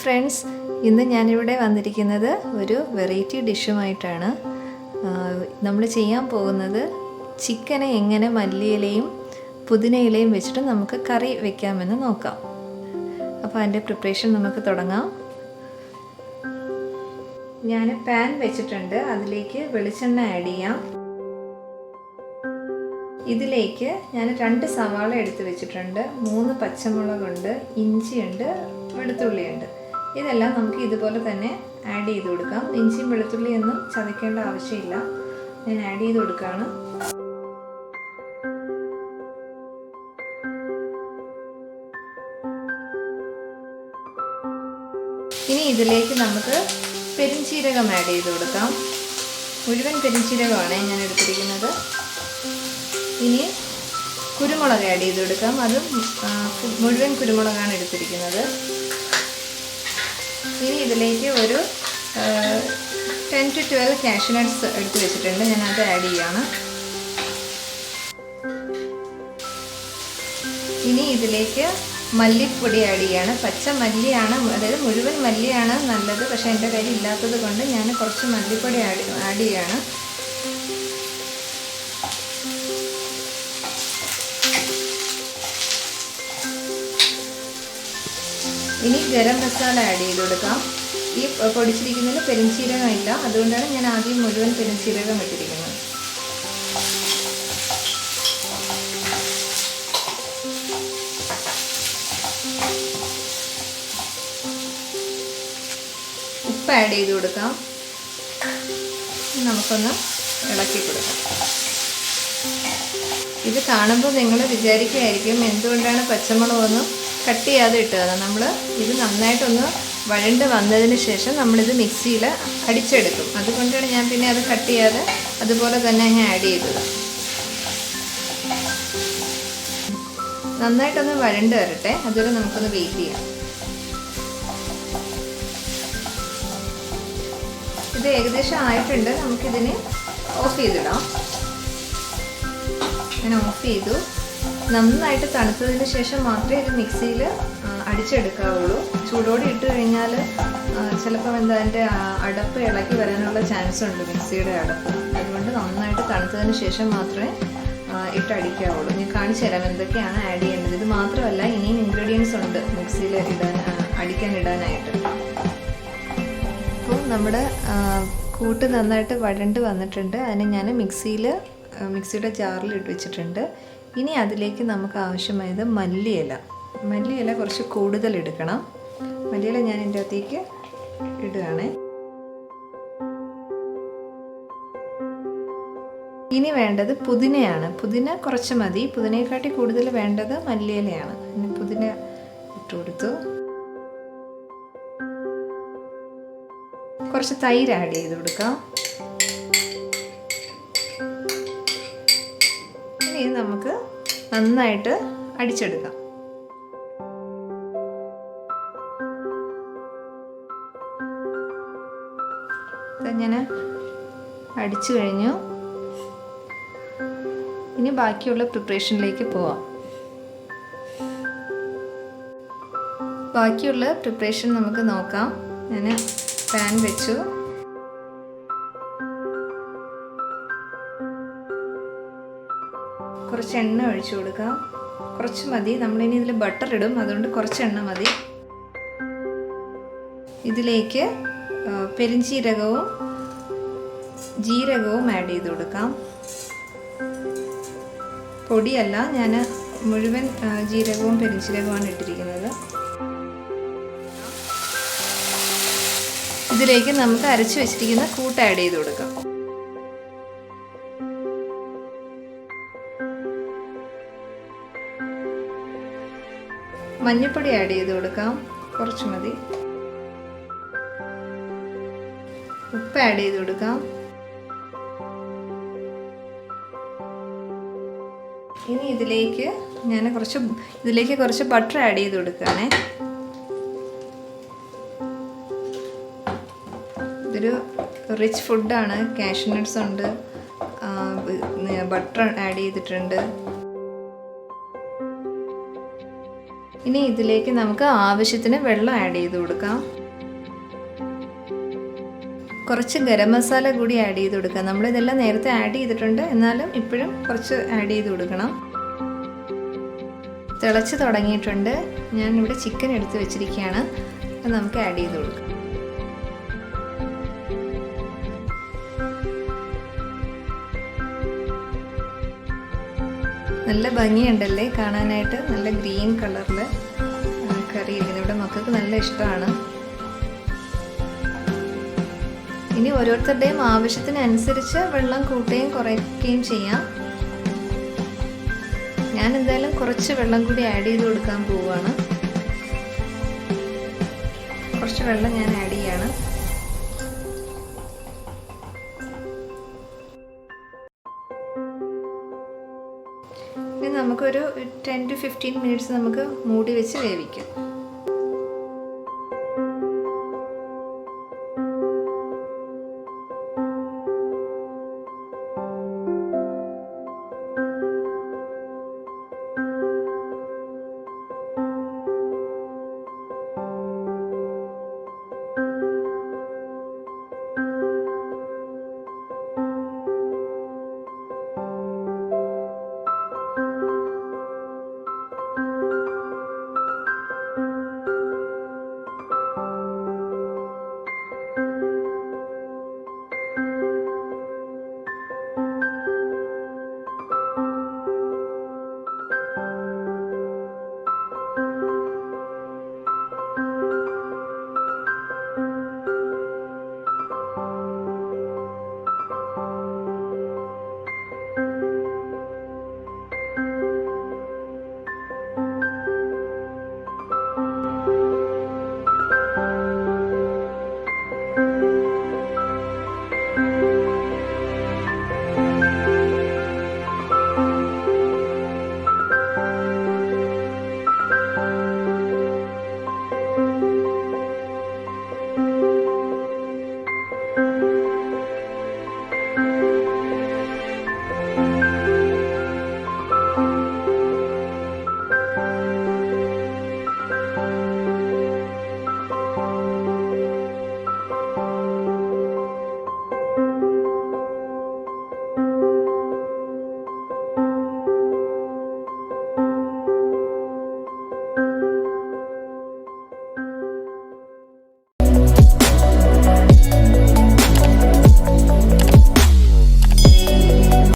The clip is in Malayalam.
ഫ്രണ്ട്സ്, ഇന്ന് ഞാനിവിടെ വന്നിരിക്കുന്നത് ഒരു വെറൈറ്റി ഡിഷുമായിട്ടാണ്. നമ്മൾ ചെയ്യാൻ പോകുന്നത് ചിക്കനെ എങ്ങനെ മല്ലിയിലയും പുതിനയിലയും വെച്ചിട്ട് നമുക്ക് കറി വെക്കാമെന്ന് നോക്കാം. അപ്പോൾ അതിൻ്റെ പ്രിപ്പറേഷൻ നമുക്ക് തുടങ്ങാം. ഞാൻ പാൻ വെച്ചിട്ടുണ്ട്, അതിലേക്ക് വെളിച്ചെണ്ണ ആഡ് ചെയ്യാം. ഇതിലേക്ക് ഞാൻ 2 സവാള എടുത്ത് വെച്ചിട്ടുണ്ട്, 3 പച്ചമുളകുണ്ട്, ഇഞ്ചിയുണ്ട്, വെളുത്തുള്ളിയുണ്ട്. ഇതെല്ലാം നമുക്ക് ഇതുപോലെ തന്നെ ആഡ് ചെയ്ത് കൊടുക്കാം. ഇഞ്ചിയും വെളുത്തുള്ളിയൊന്നും ചതയ്ക്കേണ്ട ആവശ്യമില്ല, ഞാൻ ആഡ് ചെയ്ത് കൊടുക്കുകയാണ്. ഇനി ഇതിലേക്ക് നമുക്ക് പെരിഞ്ചീരകം ആഡ് ചെയ്ത് കൊടുക്കാം. മുഴുവൻ പെരിഞ്ചീരകമാണ് ഞാൻ എടുത്തിരിക്കുന്നത്. ഇനി കുരുമുളക് ആഡ് ചെയ്ത് കൊടുക്കാം. അതും മുഴുവൻ കുരുമുളകാണ് എടുത്തിരിക്കുന്നത്. ഇനി ഇതിലേക്ക് ഒരു 10 to 12 കാഷ്യൂ നട്ട്സ് എടുത്ത് വെച്ചിട്ടുണ്ട്, ഞാൻ അത് ആഡ് ചെയ്യാണ്. ഇനി ഇതിലേക്ക് മല്ലിപ്പൊടി ആഡ് ചെയ്യാണ്. പച്ച മല്ലിയാണ്, അതായത് മുഴുവൻ മല്ലിയാണ് നല്ലത്, പക്ഷേ എൻ്റെ കയ്യിൽ ഇല്ലാത്തത് കൊണ്ട് ഞാൻ കുറച്ച് മല്ലിപ്പൊടി ആഡ് ചെയ്യാണ്. ഇനി ഗരം മസാല ആഡ് ചെയ്ത് കൊടുക്കാം. ഈ പൊടിച്ചിരിക്കുന്നതിൽ പെരിഞ്ചീരകം ഇല്ല, അതുകൊണ്ടാണ് ഞാൻ ആദ്യം മുഴുവൻ പെരിഞ്ചീരകം ഇട്ടിരിക്കുന്നത്. ഉപ്പ് ആഡ് ചെയ്ത് കൊടുക്കാം. നമുക്കൊന്ന് ഇളക്കി കൊടുക്കാം. ഇത് കാണുമ്പോൾ നിങ്ങൾ വിചാരിക്കുകയായിരിക്കും എന്തുകൊണ്ടാണ് പച്ചമുളകൊന്നും കട്ട് ചെയ്യാതെ ഇട്ടത്. നമ്മൾ ഇത് നന്നായിട്ടൊന്ന് വഴണ്ട് വന്നതിന് ശേഷം നമ്മളിത് മിക്സിയിൽ അടിച്ചെടുക്കും. അതുകൊണ്ടാണ് ഞാൻ പിന്നെ അത് കട്ട് ചെയ്യാതെ അതുപോലെ തന്നെ അങ്ങ് ആഡ് ചെയ്തത്. നന്നായിട്ടൊന്ന് വഴണ്ട് വരട്ടെ, അതുവരെ നമുക്കൊന്ന് വെയിറ്റ് ചെയ്യാം. ഇത് ഏകദേശം ആയിട്ടുണ്ട്, നമുക്കിതിനെ ഓഫ് ചെയ്തിടാം. ഞാൻ ഓഫ് ചെയ്തു. നന്നായിട്ട് തണുത്തതിന് ശേഷം മാത്രമേ ഇത് മിക്സിയിൽ അടിച്ചെടുക്കാവുള്ളൂ. ചൂടോടെ ഇട്ട് കഴിഞ്ഞാൽ ചിലപ്പോൾ അതിൻ്റെ അടപ്പ് ഇളക്കി വരാനുള്ള ചാൻസ് ഉണ്ട്, മിക്സിയുടെ അടപ്പ്. അതുകൊണ്ട് നന്നായിട്ട് തണുത്തതിന് ശേഷം മാത്രമേ ഇട്ടടിക്കാവുള്ളൂ. ഞാൻ കാണിച്ചു തരാം എന്തൊക്കെയാണ് ആഡ് ചെയ്യേണ്ടത്. ഇത് മാത്രമല്ല, ഇനിയും ഇൻഗ്രീഡിയൻസ് ഉണ്ട് മിക്സിയിൽ അടിക്കാനിടാനായിട്ട്. അപ്പോൾ നമ്മുടെ കൂട്ട് നന്നായിട്ട് വഴണ്ട് വന്നിട്ടുണ്ട്. അതിന് ഞാൻ മിക്സിയുടെ ജാറിൽ ഇട്ട് വെച്ചിട്ടുണ്ട്. ഇനി അതിലേക്ക് നമുക്ക് ആവശ്യമായത് മല്ലിയില കുറച്ച് കൂടുതൽ എടുക്കണം. മല്ലിയില ഞാൻ ഇതിൻ്റെ അകത്തേക്ക് ഇടുകയാണ്. ഇനി വേണ്ടത് പുതിനയാണ്. പുതിന കുറച്ച് മതി, പുതിനയെക്കാട്ടി കൂടുതൽ വേണ്ടത് മല്ലിയിലയാണ്. ഇനി പുതിന ഇട്ട് കൊടുത്തു. കുറച്ച് തൈര് ആഡ് ചെയ്ത് കൊടുക്കാം. ഇനി നമുക്ക് നന്നായിട്ട് അടിച്ചെടുക്കാം. ഞാൻ അടിച്ചു കഴിഞ്ഞു. ഇനി ബാക്കിയുള്ള പ്രിപ്പറേഷനിലേക്ക് പോവാം. ബാക്കിയുള്ള പ്രിപ്പറേഷൻ നമുക്ക് നോക്കാം. ഞാൻ പാൻ വെച്ചു. കുറച്ച് എണ്ണ ഒഴിച്ചു കൊടുക്കാം. കുറച്ച് മതി, നമ്മളിനി ഇതിൽ ബട്ടർ ഇടും, അതുകൊണ്ട് കുറച്ച് എണ്ണ മതി. ഇതിലേക്ക് പെരിഞ്ചീരകവും ജീരകവും ആഡ് ചെയ്ത് കൊടുക്കാം. പൊടിയല്ല, ഞാൻ മുഴുവൻ ജീരകവും പെരിഞ്ചീരകവുമാണ് ഇട്ടിരിക്കുന്നത്. ഇതിലേക്ക് നമുക്ക് അരച്ചു വെച്ചിരിക്കുന്ന കൂട്ട് ആഡ് ചെയ്ത് കൊടുക്കാം. മഞ്ഞൾപ്പൊടി ആഡ് ചെയ്ത് കൊടുക്കാം, കുറച്ച് മതി. ഉപ്പ് ആഡ് ചെയ്ത് കൊടുക്കാം. ഇനി ഇതിലേക്ക് കുറച്ച് ബട്ടർ ആഡ് ചെയ്ത് കൊടുക്കുകയാണേ. ഇതൊരു റിച്ച് ഫുഡാണ്. കാഷ്യൂ നട്ട്സ് ഉണ്ട്, ബട്ടർ ആഡ് ചെയ്തിട്ടുണ്ട്. ഇനി ഇതിലേക്ക് നമുക്ക് ആവശ്യത്തിന് വെള്ളം ആഡ് ചെയ്ത് കൊടുക്കാം. കുറച്ച് ഗരം മസാല കൂടി ആഡ് ചെയ്ത് കൊടുക്കാം. നമ്മളിതെല്ലാം നേരത്തെ ആഡ് ചെയ്തിട്ടുണ്ട്, എന്നാലും ഇപ്പോഴും കുറച്ച് ആഡ് ചെയ്ത് കൊടുക്കണം. തിളച്ച് തുടങ്ങിയിട്ടുണ്ട്. ഞാനിവിടെ ചിക്കൻ എടുത്ത് വെച്ചിരിക്കുകയാണ്. അത് നമുക്ക് ആഡ് ചെയ്ത് കൊടുക്കാം. നല്ല ഭംഗിയുണ്ടല്ലേ കാണാനായിട്ട്. നല്ല ഗ്രീൻ കളറിൽ കറി ഇരിക്കുന്നത്. ഇവിടെ മക്കൾക്ക് നല്ല ഇഷ്ടമാണ്. ഇനി ഓരോരുത്തരുടെയും ആവശ്യത്തിനനുസരിച്ച് വെള്ളം കൂട്ടുകയും കുറയ്ക്കുകയും ചെയ്യാം. ഞാൻ എന്തായാലും കുറച്ച് വെള്ളം കൂടി ആഡ് ചെയ്ത് കൊടുക്കാൻ പോവുകയാണ്. കുറച്ച് വെള്ളം ഞാൻ ആഡ് ചെയ്യാണ്. ഇനി നമുക്കൊരു 10 to 15 മിനിറ്റ്സ് നമുക്ക് മൂടി വെച്ച് വേവിക്കാം.